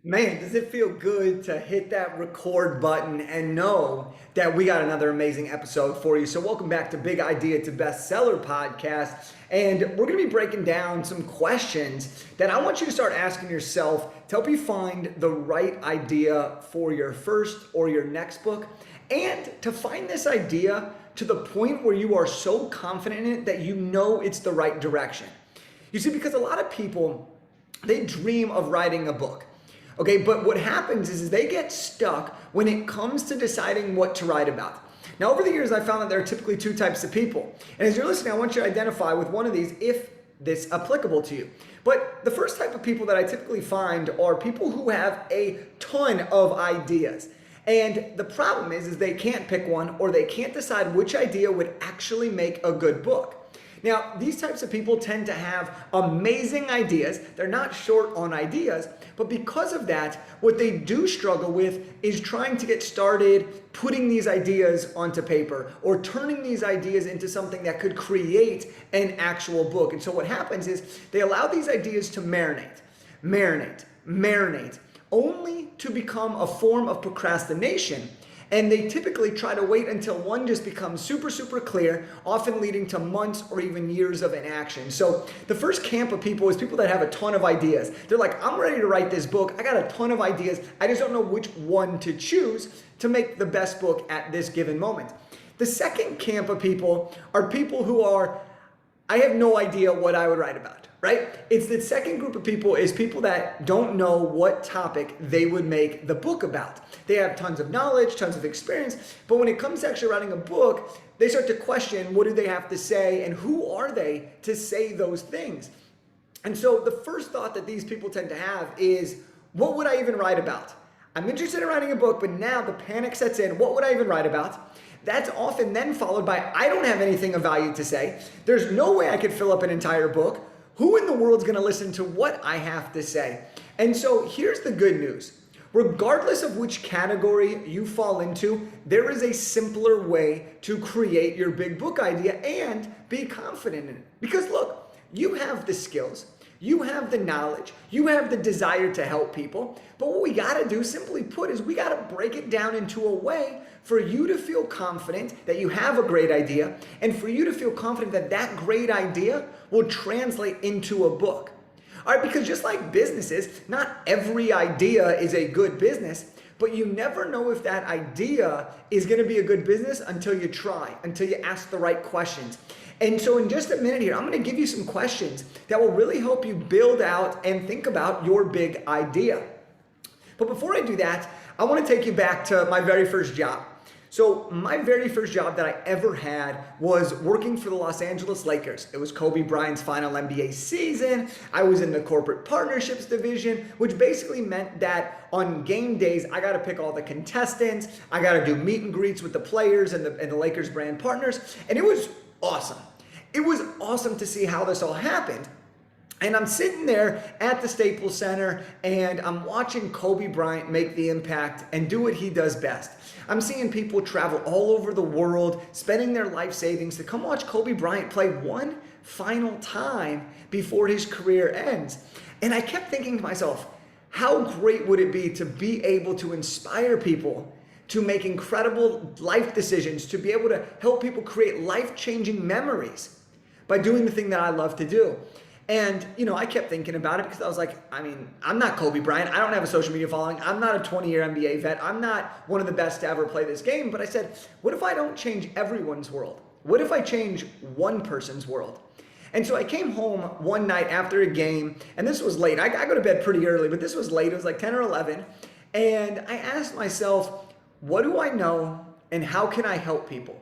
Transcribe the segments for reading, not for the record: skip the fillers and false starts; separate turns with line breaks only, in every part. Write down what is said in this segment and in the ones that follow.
Man, does it feel good to hit that record button and know that we got another amazing episode for you. So welcome back to Big Idea to Bestseller podcast. And we're going to be breaking down some questions that I want you to start asking yourself to help you find the right idea for your first or your next book, and to find this idea to the point where you are so confident in it that you know it's the right direction. You see, because a lot of people, they dream of writing a book. Okay, but what happens is they get stuck when it comes to deciding what to write about. Now, over the years, I found that there are typically two types of people. And as you're listening, I want you to identify with one of these if this is applicable to you. But the first type of people that I typically find are people who have a ton of ideas. And the problem is they can't pick one, or they can't decide which idea would actually make a good book. Now, these types of people tend to have amazing ideas. They're not short on ideas, but because of that, what they do struggle with is trying to get started putting these ideas onto paper or turning these ideas into something that could create an actual book. And so what happens is they allow these ideas to marinate, only to become a form of procrastination. And they typically try to wait until one just becomes super, super clear, often leading to months or even years of inaction. So the first camp of people is people that have a ton of ideas. They're like, I'm ready to write this book. I got a ton of ideas. I just don't know which one to choose to make the best book at this given moment. The second camp of people are people who are, I have no idea what I would write about. Right? It's the second group of people is people that don't know what topic they would make the book about. They have tons of knowledge, tons of experience, but when it comes to actually writing a book, they start to question what do they have to say and who are they to say those things. And so the first thought that these people tend to have is, what would I even write about? I'm interested in writing a book, but now the panic sets in. What would I even write about? That's often then followed by, I don't have anything of value to say. There's no way I could fill up an entire book. Who in the world is going to listen to what I have to say? And so here's the good news. Regardless of which category you fall into, there is a simpler way to create your big book idea and be confident in it. Because look, you have the skills, you have the knowledge, you have the desire to help people, but what we got to do, simply put, is we got to break it down into a way for you to feel confident that you have a great idea, and for you to feel confident that that great idea will translate into a book. All right, because just like businesses, not every idea is a good business, but you never know if that idea is going to be a good business until you try, until you ask the right questions. And so in just a minute here, I'm going to give you some questions that will really help you build out and think about your big idea. But before I do that, I want to take you back to my very first job. So my very first job that I ever had was working for the Los Angeles Lakers. It was Kobe Bryant's final NBA season. I was in the corporate partnerships division, which basically meant that on game days, I got to pick all the contestants. I got to do meet and greets with the players and the Lakers brand partners. And it was awesome. It was awesome to see how this all happened. And I'm sitting there at the Staples Center and I'm watching Kobe Bryant make the impact and do what he does best. I'm seeing people travel all over the world, spending their life savings to come watch Kobe Bryant play one final time before his career ends. And I kept thinking to myself, how great would it be to be able to inspire people to make incredible life decisions, to be able to help people create life-changing memories by doing the thing that I love to do. And, I kept thinking about it because I was like, I'm not Kobe Bryant. I don't have a social media following. I'm not a 20-year NBA vet. I'm not one of the best to ever play this game. But I said, what if I don't change everyone's world? What if I change one person's world? And so I came home one night after a game, and this was late. I go to bed pretty early, but this was late. It was like 10 or 11. And I asked myself, what do I know and how can I help people?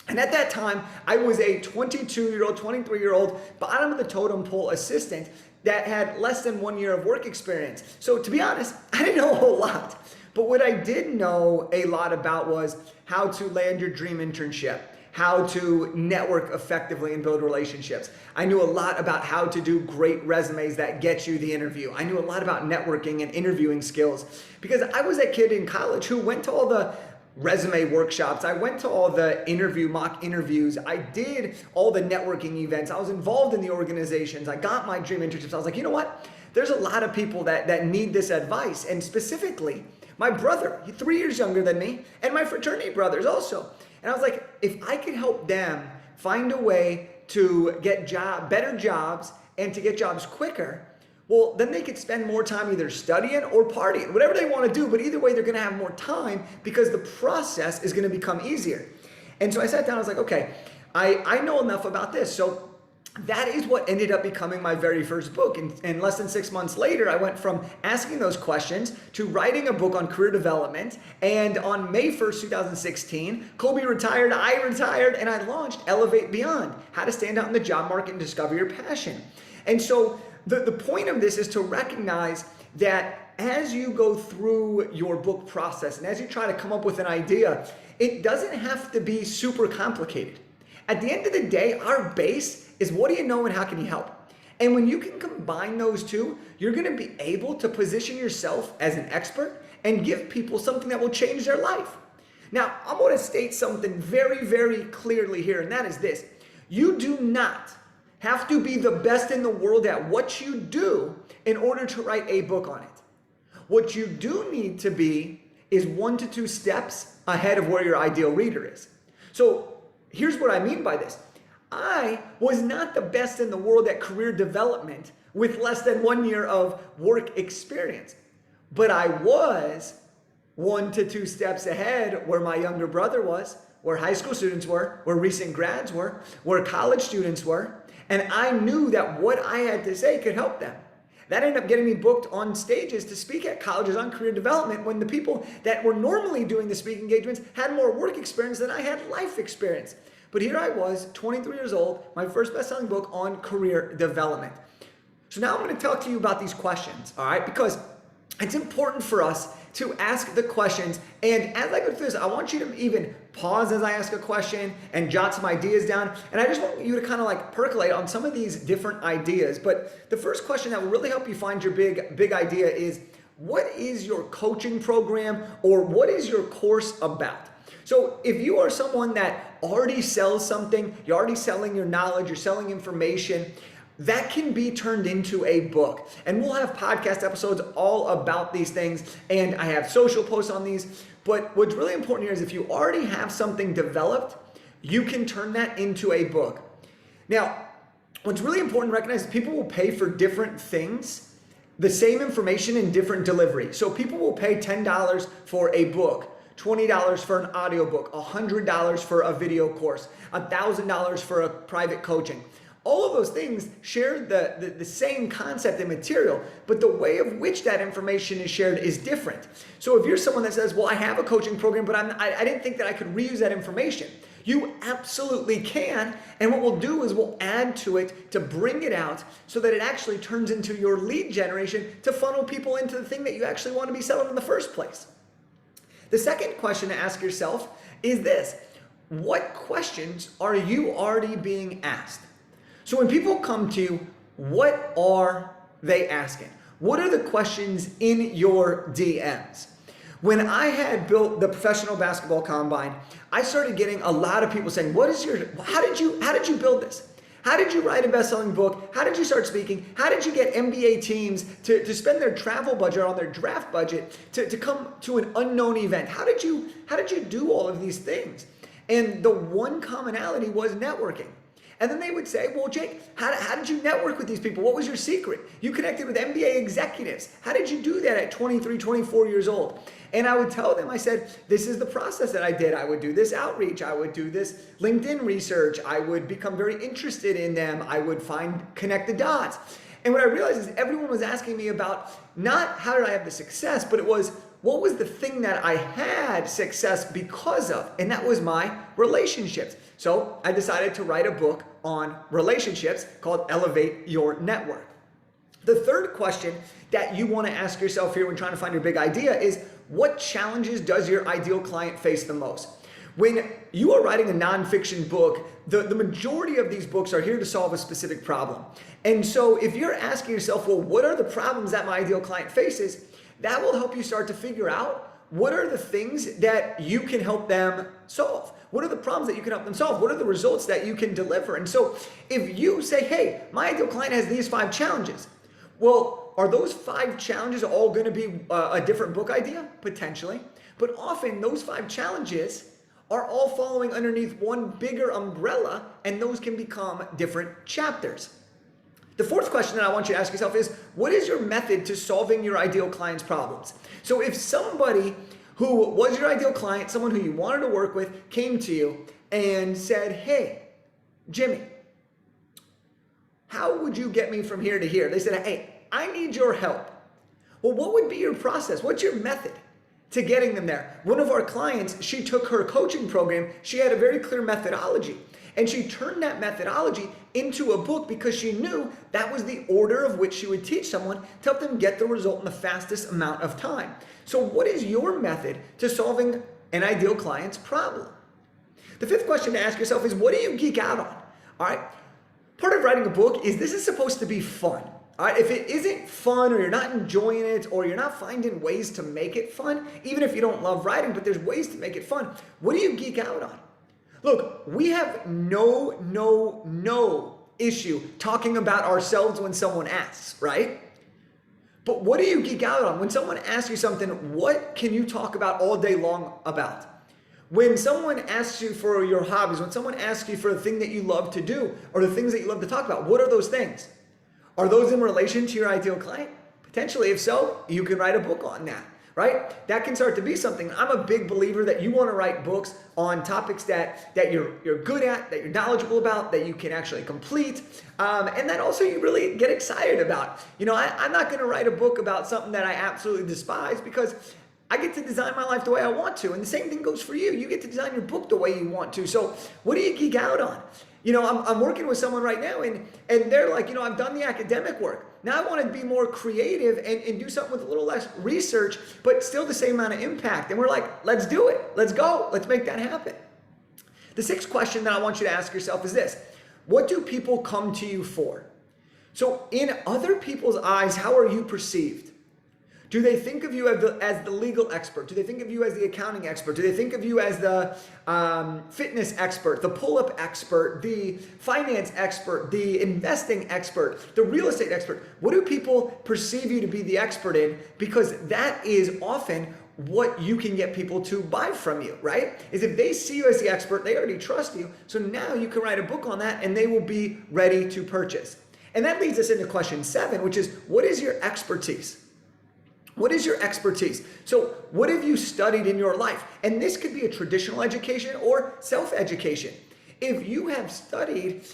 And at that time, I was a 22-year-old, 23-year-old, bottom of the totem pole assistant that had less than 1 year of work experience. So to be honest, I didn't know a whole lot. But what I did know a lot about was how to land your dream internship, how to network effectively and build relationships. I knew a lot about how to do great resumes that get you the interview. I knew a lot about networking and interviewing skills because I was that kid in college who went to all the resume workshops. I went to all the mock interviews. I did all the networking events. I was involved in the organizations. I got my dream internships. I was like, you know what? there's a lot of people that need this advice. And specifically, my brother, he's 3 years younger than me, and my fraternity brothers also. And I was like, if I could help them find a way to get better jobs and to get jobs quicker, well, then they could spend more time either studying or partying, whatever they want to do. But either way, they're going to have more time because the process is going to become easier. And so I sat down, I was like, okay, I know enough about this. So that is what ended up becoming my very first book. And less than 6 months later, I went from asking those questions to writing a book on career development. And on May 1st, 2016, Colby retired, I retired, and I launched Elevate Beyond, how to stand out in the job market and discover your passion. And so the point of this is to recognize that as you go through your book process and as you try to come up with an idea, it doesn't have to be super complicated. At the end of the day, our base is what do you know and how can you help? And when you can combine those two, you're going to be able to position yourself as an expert and give people something that will change their life. Now, I'm going to state something very, very clearly here, and that is this. You do not have to be the best in the world at what you do in order to write a book on it. What you do need to be is 1 to 2 steps ahead of where your ideal reader is. So here's what I mean by this. I was not the best in the world at career development with less than 1 year of work experience, but I was 1 to 2 steps ahead where my younger brother was, where high school students were, where recent grads were, where college students were. And I knew that what I had to say could help them. That ended up getting me booked on stages to speak at colleges on career development when the people that were normally doing the speaking engagements had more work experience than I had life experience. But here I was, 23 years old, my first best-selling book on career development. So now I'm going to talk to you about these questions, all right? Because it's important for us to ask the questions. And as I go through this, I want you to even pause as I ask a question and jot some ideas down. And I just want you to kind of like percolate on some of these different ideas. But the first question that will really help you find your big idea is, what is your coaching program or what is your course about? So if you are someone that already sells something, you're already selling your knowledge, you're selling information, that can be turned into a book. And we'll have podcast episodes all about these things. And I have social posts on these. But what's really important here is if you already have something developed, you can turn that into a book. Now, what's really important to recognize is people will pay for different things, the same information in different delivery. So people will pay $10 for a book, $20 for an audiobook, $100 for a video course, $1,000 for a private coaching. All of those things share the same concept and material, but the way of which that information is shared is different. So if you're someone that says, well, I have a coaching program, but I didn't think that I could reuse that information, you absolutely can. And what we'll do is we'll add to it to bring it out so that it actually turns into your lead generation to funnel people into the thing that you actually want to be selling in the first place. The second question to ask yourself is this: what questions are you already being asked? So when people come to you, what are they asking? What are the questions in your DMs? When I had built the Professional Basketball Combine, I started getting a lot of people saying, how did you build this? How did you write a best-selling book? How did you start speaking? How did you get NBA teams to spend their travel budget on their draft budget to come to an unknown event? How did you do all of these things? And the one commonality was networking. And then they would say, well, Jake, how did you network with these people? What was your secret? You connected with NBA executives. How did you do that at 23, 24 years old? And I would tell them, I said, this is the process that I did. I would do this outreach. I would do this LinkedIn research. I would become very interested in them. I would connect the dots. And what I realized is everyone was asking me about not how did I have the success, but it was, what was the thing that I had success because of? And that was my relationships. So I decided to write a book on relationships called Elevate Your Network. The third question that you want to ask yourself here when trying to find your big idea is, what challenges does your ideal client face the most? When you are writing a nonfiction book, the majority of these books are here to solve a specific problem. And so if you're asking yourself, well, what are the problems that my ideal client faces? That will help you start to figure out what are the things that you can help them solve? What are the problems that you can help them solve? What are the results that you can deliver? And so if you say, hey, my ideal client has these 5 challenges, well, Well, are those 5 challenges all going to be a different book idea? Potentially. But often those 5 challenges are all following underneath one bigger umbrella, and those can become different chapters. The fourth question that I want you to ask yourself is, what is your method to solving your ideal client's problems? So if somebody who was your ideal client, someone who you wanted to work with, came to you and said, hey, Jimmy, how would you get me from here to here? They said, hey, I need your help. Well, what would be your process? What's your method to getting them there? One of our clients, she took her coaching program. She had a very clear methodology, and she turned that methodology into a book because she knew that was the order of which she would teach someone to help them get the result in the fastest amount of time. So what is your method to solving an ideal client's problem? The fifth question to ask yourself is, what do you geek out on? All right. Part of writing a book is this is supposed to be fun. All right, if it isn't fun, or you're not enjoying it, or you're not finding ways to make it fun, even if you don't love writing, but there's ways to make it fun, what do you geek out on? Look, we have no issue talking about ourselves when someone asks, right? But what do you geek out on? When someone asks you something, what can you talk about all day long about? When someone asks you for your hobbies, when someone asks you for the thing that you love to do, or the things that you love to talk about, what are those things? Are those in relation to your ideal client? Potentially, if so, you can write a book on that, right? That can start to be something. I'm a big believer that you want to write books on topics that you're good at, that you're knowledgeable about, that you can actually complete, and that also you really get excited about. You know, I'm not going to write a book about something that I absolutely despise, because I get to design my life the way I want to. And the same thing goes for you. You get to design your book the way you want to. So what do you geek out on? You know, I'm working with someone right now, and they're like, you know, I've done the academic work. Now I want to be more creative and do something with a little less research, but still the same amount of impact. And we're like, let's do it. Let's go. Let's make that happen. The sixth question that I want you to ask yourself is this: what do people come to you for? So in other people's eyes, how are you perceived? Do they think of you as the legal expert? Do they think of you as the accounting expert? Do they think of you as the fitness expert, the pull-up expert, the finance expert, the investing expert, the real estate expert? What do people perceive you to be the expert in? Because that is often what you can get people to buy from you, right? Is if they see you as the expert, they already trust you. So now you can write a book on that, and they will be ready to purchase. And that leads us into question 7, which is, what is your expertise? What is your expertise? So what have you studied in your life? And this could be a traditional education or self-education. If you have studied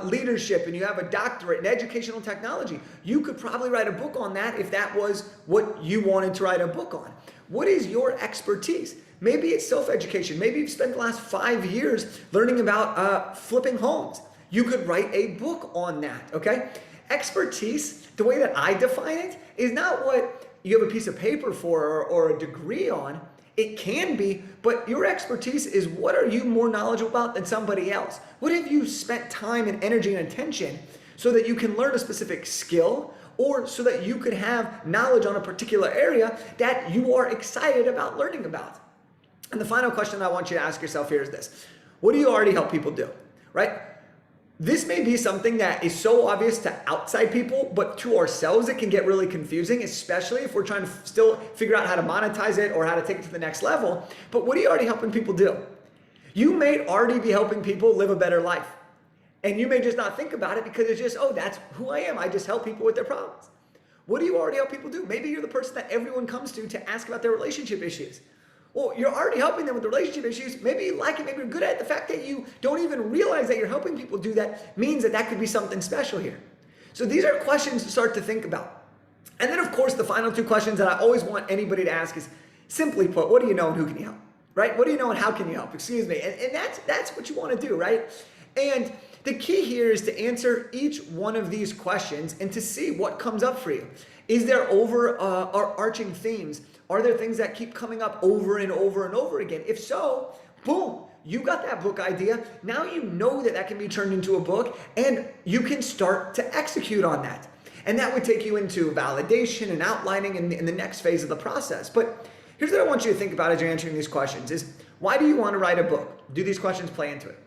leadership and you have a doctorate in educational technology, you could probably write a book on that if that was what you wanted to write a book on. What is your expertise? Maybe it's self-education. Maybe you've spent the last 5 years learning about flipping homes. You could write a book on that, okay? Expertise, the way that I define it, is not what you have a piece of paper for or a degree on. It can be, but your expertise is, what are you more knowledgeable about than somebody else? What have you spent time and energy and attention so that you can learn a specific skill, or so that you could have knowledge on a particular area that you are excited about learning about? And the final question I want you to ask yourself here is this: what do you already help people do, right? This may be something that is so obvious to outside people, but to ourselves it can get really confusing, especially if we're trying to still figure out how to monetize it or how to take it to the next level. But what are you already helping people do? You may already be helping people live a better life. And you may just not think about it because it's just, oh, that's who I am. I just help people with their problems. What do you already help people do? Maybe you're the person that everyone comes to ask about their relationship issues. Well, you're already helping them with the relationship issues. Maybe you like it, maybe you're good at it. The fact that you don't even realize that you're helping people do that means that that could be something special here. So these are questions to start to think about. And then, of course, the final 2 questions that I always want anybody to ask is, simply put, what do you know and who can you help? Right? What do you know and how can you help? Excuse me. And that's what you want to do, right? And the key here is to answer each one of these questions and to see what comes up for you. Is there overarching themes? Are there things that keep coming up over and over and over again? If so, boom, you got that book idea. Now you know that that can be turned into a book, and you can start to execute on that. And that would take you into validation and outlining in the next phase of the process. But here's what I want you to think about as you're answering these questions is, why do you want to write a book? Do these questions play into it?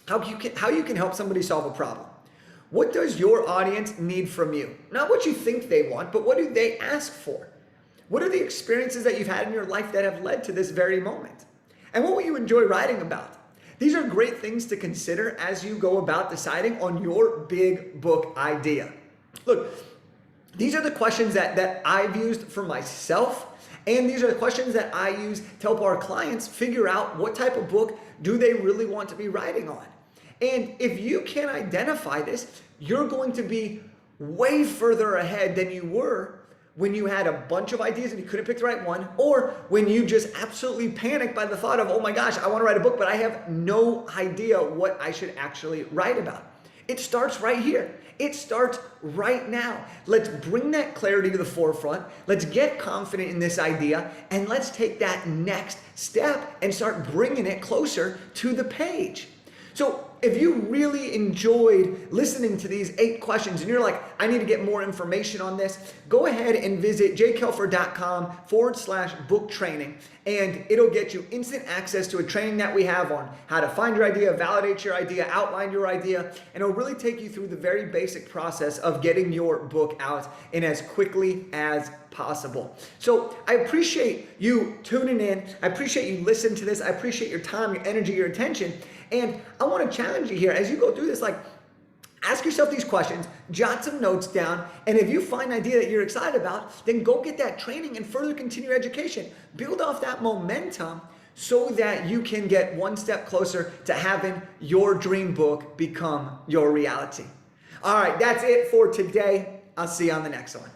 How you can help somebody solve a problem? What does your audience need from you? Not what you think they want, but what do they ask for? What are the experiences that you've had in your life that have led to this very moment? And what will you enjoy writing about? These are great things to consider as you go about deciding on your big book idea. Look, these are the questions that I've used for myself, and these are the questions that I use to help our clients figure out what type of book do they really want to be writing on. And if you can identify this, you're going to be way further ahead than you were when you had a bunch of ideas and you couldn't pick the right one, or when you just absolutely panicked by the thought of, oh my gosh, I want to write a book, but I have no idea what I should actually write about. It starts right here. It starts right now. Let's bring that clarity to the forefront. Let's get confident in this idea, and let's take that next step and start bringing it closer to the page. So if you really enjoyed listening to these 8 questions and you're like, I need to get more information on this, go ahead and visit jkelfer.com/book training, and it'll get you instant access to a training that we have on how to find your idea, validate your idea, outline your idea, and it'll really take you through the very basic process of getting your book out in as quickly as possible. So I appreciate you tuning in. I appreciate you listening to this. I appreciate your time, your energy, your attention. And I want to challenge you here as you go through this, like, ask yourself these questions, jot some notes down, and if you find an idea that you're excited about, then go get that training and further continue your education. Build off that momentum so that you can get one step closer to having your dream book become your reality. All right, that's it for today. I'll see you on the next one.